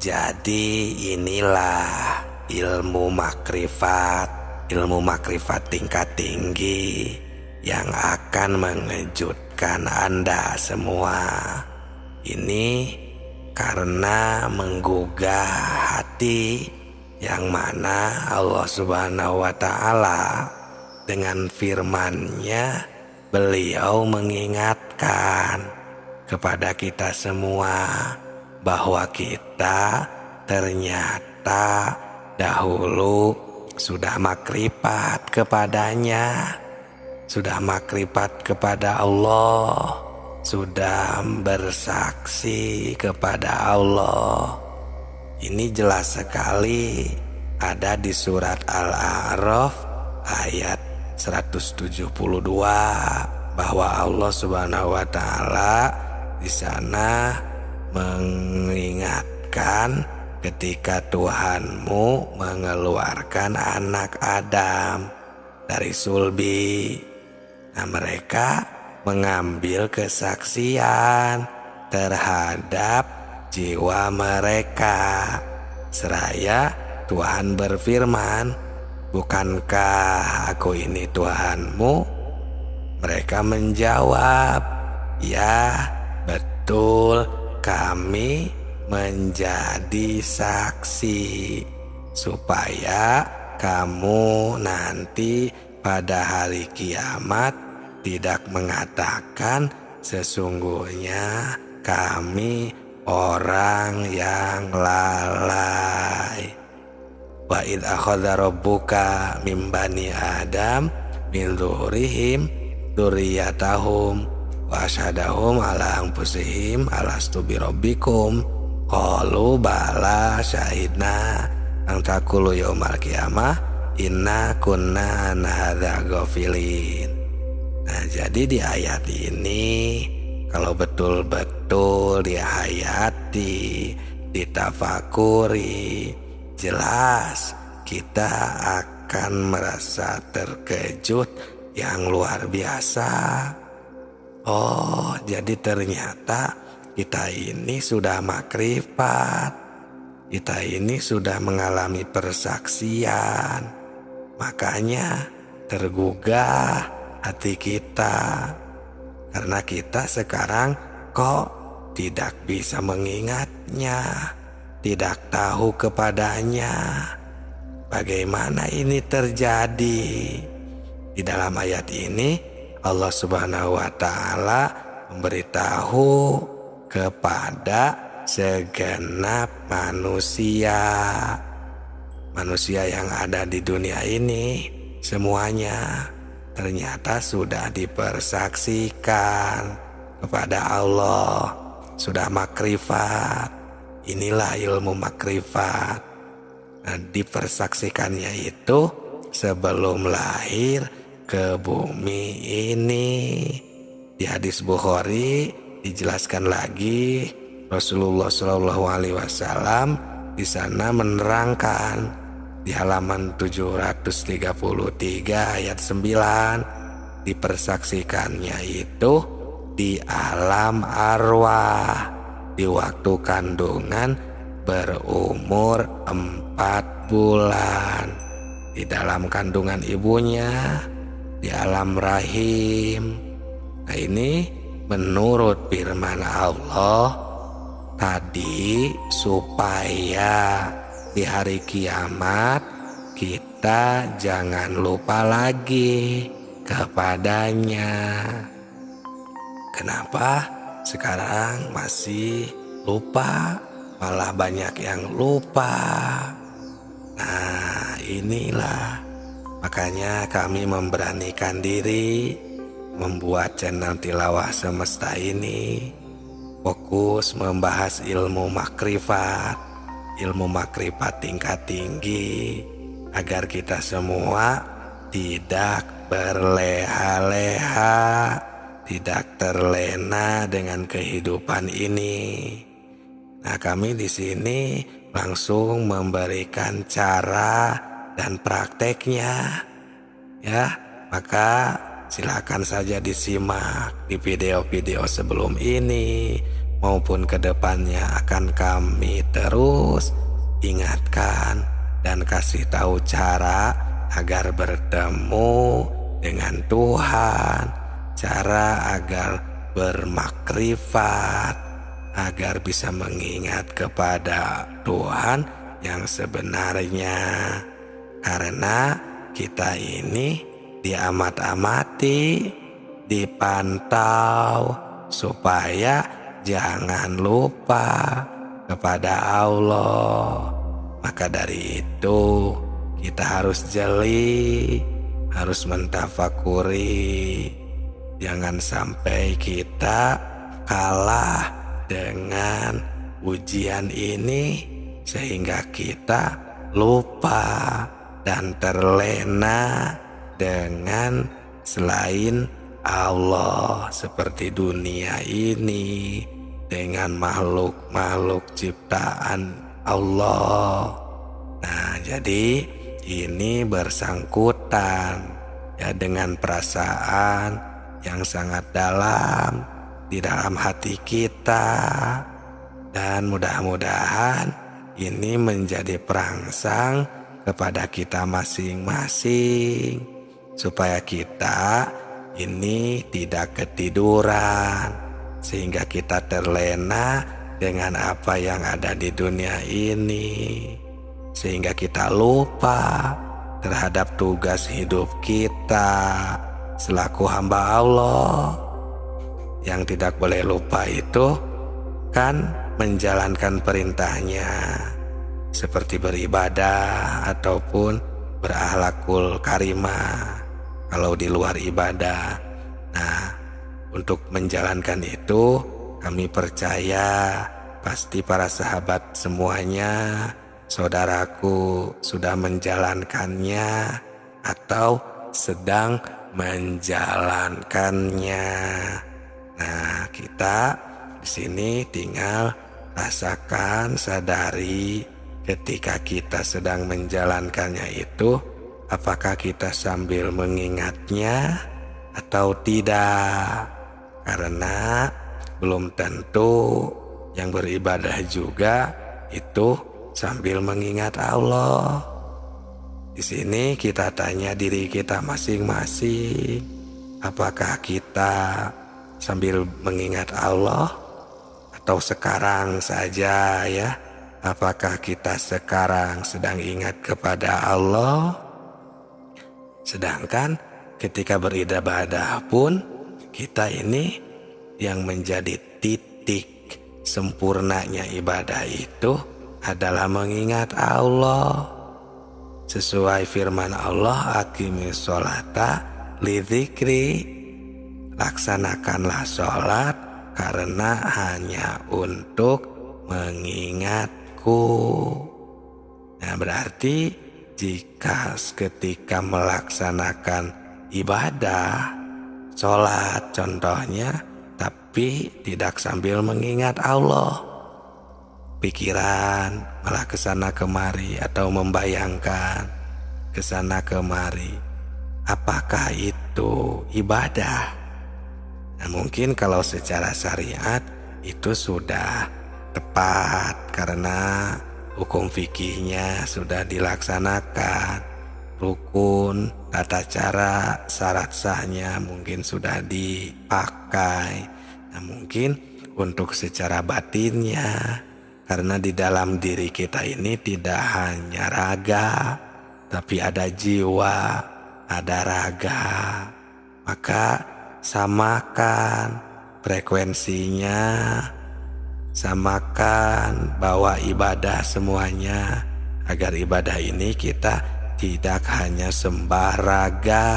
Jadi inilah ilmu makrifat tingkat tinggi yang akan mengejutkan Anda semua. Ini karena menggugah hati yang mana Allah Subhanahu wa Ta'ala dengan firman-Nya beliau mengingatkan kepada kita semua bahwa kita ternyata dahulu sudah makrifat kepadanya, sudah makrifat kepada Allah, sudah bersaksi kepada Allah. Ini jelas sekali ada di surat Al-A'raf ayat 172 bahwa Allah Subhanahu wa Ta'ala di sana mengingatkan ketika Tuhanmu mengeluarkan anak Adam dari sulbi. Nah, mereka mengambil kesaksian terhadap jiwa mereka. Seraya Tuhan berfirman, "Bukankah aku ini Tuhanmu?" Mereka menjawab, "Ya, betul, kami menjadi saksi supaya kamu nanti pada hari kiamat tidak mengatakan sesungguhnya kami orang yang lalai." Wa idh akhadha rabbuka mim bani Adam min dzurriyyahim dzurriyyatahum wa asyhadahum ala anfusihim alastu birabbikum qalu bala syahidna an taqulu yaumal qiyamah inna kunna an hadza ghafilin. Nah, jadi di ayat ini kalau betul-betul dihayati, ditafakuri, jelas kita akan merasa terkejut yang luar biasa. Oh, jadi ternyata kita ini sudah makrifat, kita ini sudah mengalami persaksian. Makanya tergugah hati kita karena kita sekarang kok tidak bisa mengingatnya, tidak tahu kepadanya. Bagaimana ini terjadi? Di dalam ayat ini Allah Subhanahu wa Ta'ala memberitahu kepada segenap manusia yang ada di dunia ini, semuanya ternyata sudah dipersaksikan kepada Allah, sudah makrifat. Inilah ilmu makrifat. Nah, dipersaksikannya itu sebelum lahir ke bumi ini. Di hadis Bukhari dijelaskan lagi, Rasulullah SAW di sana menerangkan di halaman 733 ayat 9, dipersaksikannya itu di alam arwah di waktu kandungan berumur 4 bulan di dalam kandungan ibunya di alam rahim. Nah, ini menurut firman Allah tadi supaya di hari kiamat kita jangan lupa lagi kepadanya. Kenapa sekarang masih lupa? Malah banyak yang lupa. Nah, inilah makanya kami memberanikan diri membuat channel Tilawah Semesta ini, fokus membahas ilmu makrifat tingkat tinggi, agar kita semua tidak berleha-leha, tidak terlena dengan kehidupan ini. Nah, kami di sini langsung memberikan cara dan prakteknya, ya. Maka silakan saja disimak di video-video sebelum ini, maupun kedepannya akan kami terus ingatkan dan kasih tahu cara agar bertemu dengan Tuhan, cara agar bermakrifat, agar bisa mengingat kepada Tuhan yang sebenarnya. Karena kita ini diamat-amati, dipantau supaya jangan lupa kepada Allah. Maka dari itu kita harus jeli, harus mentafakuri. Jangan sampai kita kalah dengan ujian ini sehingga kita lupa dan terlena dengan selain Allah, seperti dunia ini dengan makhluk-makhluk ciptaan Allah. Nah, jadi ini bersangkutan ya dengan perasaan yang sangat dalam di dalam hati kita, dan mudah-mudahan ini menjadi perangsang kepada kita masing-masing supaya kita ini tidak ketiduran sehingga kita terlena dengan apa yang ada di dunia ini, sehingga kita lupa terhadap tugas hidup kita selaku hamba Allah. Yang tidak boleh lupa itu kan menjalankan perintahnya, seperti beribadah ataupun berakhlakul karimah kalau di luar ibadah. Nah, untuk menjalankan itu kami percaya pasti para sahabat semuanya, saudaraku, sudah menjalankannya atau sedang menjalankannya. Nah, kita di sini tinggal rasakan, sadari ketika kita sedang menjalankannya itu, apakah kita sambil mengingatnya atau tidak? Karena belum tentu yang beribadah juga itu sambil mengingat Allah. Di sini kita tanya diri kita masing-masing, apakah kita sambil mengingat Allah atau sekarang saja ya? Apakah kita sekarang sedang ingat kepada Allah? Sedangkan ketika beribadah pun kita ini yang menjadi titik sempurnanya ibadah itu adalah mengingat Allah. Sesuai firman Allah, aqimis sholata lidzikri, laksanakanlah sholat karena hanya untuk mengingatku. Nah, berarti jika ketika melaksanakan ibadah, sholat contohnya, tapi tidak sambil mengingat Allah, pikiran malah kesana kemari atau membayangkan kesana kemari, apakah itu ibadah? Nah, mungkin kalau secara syariat itu sudah tepat karena hukum fikihnya sudah dilaksanakan, rukun, tata cara, syarat sahnya mungkin sudah dipakai. Nah, mungkin untuk secara batinnya, karena di dalam diri kita ini tidak hanya raga, tapi ada jiwa, ada raga. Maka samakan frekuensinya, samakan bawa ibadah semuanya, agar ibadah ini kita tidak hanya sembah raga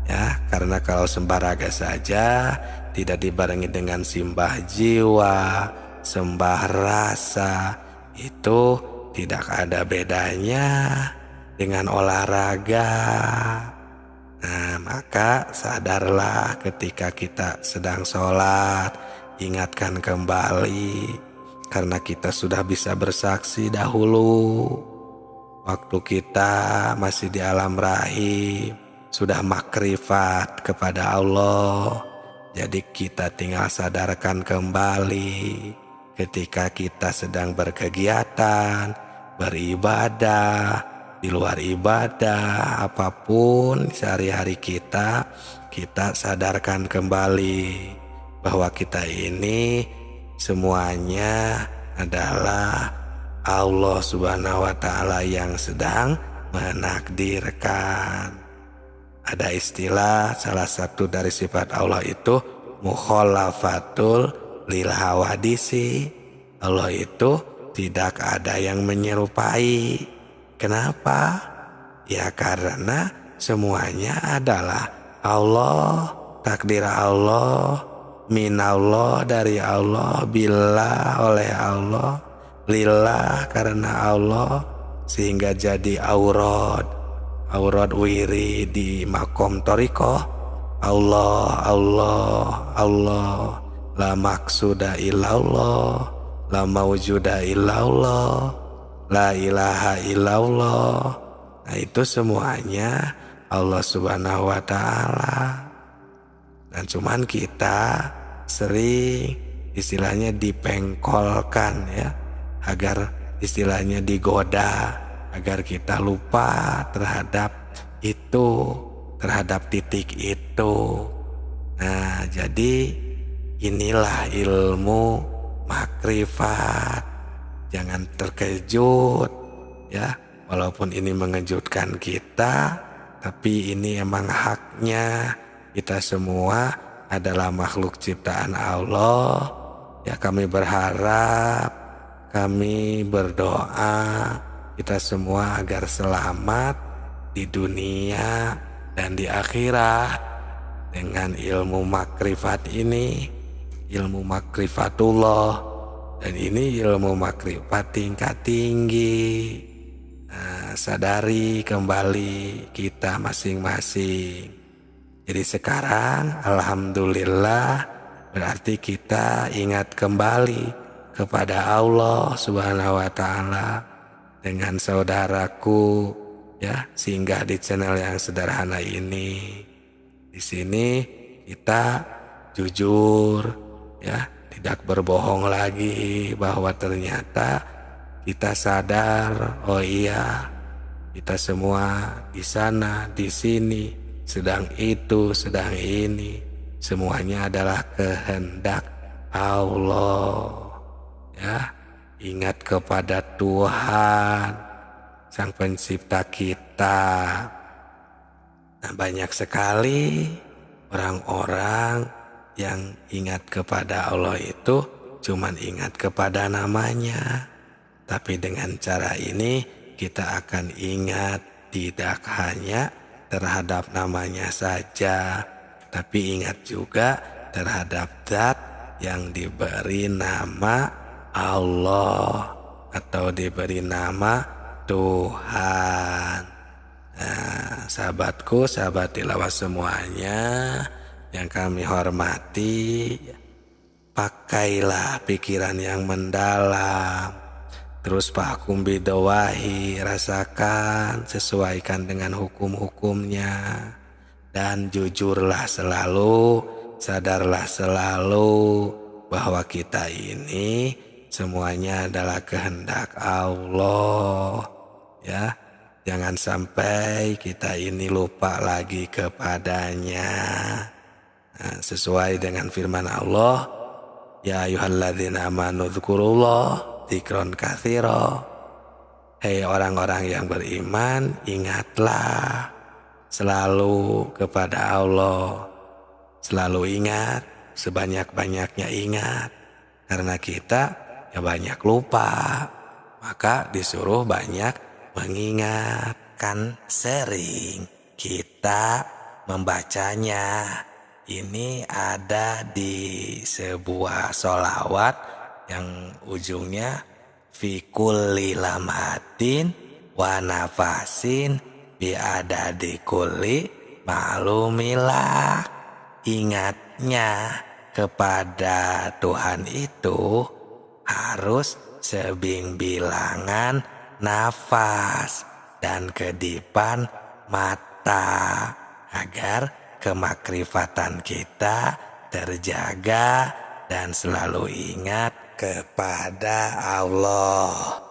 ya, karena kalau sembah raga saja tidak dibarengi dengan simbah jiwa, sembah rasa, itu tidak ada bedanya dengan olahraga. Nah, maka sadarlah ketika kita sedang sholat, ingatkan kembali, karena kita sudah bisa bersaksi dahulu waktu kita masih di alam rahim sudah makrifat kepada Allah. Jadi kita tinggal sadarkan kembali ketika kita sedang berkegiatan, beribadah, di luar ibadah, apapun sehari-hari kita sadarkan kembali bahwa kita ini semuanya adalah Allah Subhanahu wa Ta'ala yang sedang menakdirkan. Ada istilah, salah satu dari sifat Allah itu mukhalafatul lil hawadisi. Allah itu tidak ada yang menyerupai. Kenapa? Ya karena semuanya adalah Allah, takdir Allah, minallah dari Allah, billah oleh Allah, lillah karena Allah, sehingga jadi aurat wiri di makom torikoh. Allah, Allah, Allah, la maksuda illallah, la mawjuda illallah, la ilaha illallah. Nah itu semuanya Allah Subhanahu wa Ta'ala. Dan cuman kita sering istilahnya dipengkolkan ya, agar istilahnya digoda, agar kita lupa terhadap itu, terhadap titik itu. Nah jadi inilah ilmu makrifat. Jangan terkejut ya, walaupun ini mengejutkan kita, tapi ini emang haknya. Kita semua adalah makhluk ciptaan Allah. Ya kami berharap, kami berdoa kita semua agar selamat di dunia dan di akhirat dengan ilmu makrifat ini, ilmu makrifatullah, dan ini ilmu makrifat tingkat tinggi. Nah, sadari kembali kita masing-masing. Jadi sekarang alhamdulillah berarti kita ingat kembali kepada Allah Subhanahu wa Ta'ala. Dengan saudaraku ya, singgah di channel yang sederhana ini. Di sini kita jujur ya, tidak berbohong lagi bahwa ternyata kita sadar, oh iya, kita semua di sana, di sini, sedang itu, sedang ini, semuanya adalah kehendak Allah ya. Ingat kepada Tuhan, Sang Pencipta kita. Nah, banyak sekali orang-orang yang ingat kepada Allah itu cuman ingat kepada namanya. Tapi dengan cara ini kita akan ingat tidak hanya terhadap namanya saja, tapi ingat juga terhadap zat yang diberi nama Allah atau diberi nama Tuhan. Nah, sahabatku, sahabat tilawah semuanya yang kami hormati, pakailah pikiran yang mendalam. Terus fahkum bidawahi, rasakan, sesuaikan dengan hukum-hukumnya. Dan jujurlah selalu, sadarlah selalu bahwa kita ini semuanya adalah kehendak Allah ya. Jangan sampai kita ini lupa lagi kepadanya. Nah, sesuai dengan firman Allah, ya ayyuhalladzina amanu dzkurullah dzikron katsira. Hei orang-orang yang beriman, ingatlah selalu kepada Allah. Selalu ingat, sebanyak-banyaknya ingat. Karena kita ya banyak lupa, maka disuruh banyak mengingat. Kan sering kita membacanya. Ini ada di sebuah sholawat yang ujungnya fi kulli lamatin wa nafasin bi adadi kulli ma'lumillah. Ingatnya kepada Tuhan itu harus sebing-bilangan nafas dan kedipan mata, agar kemakrifatan kita terjaga, dan selalu ingat kepada Allah.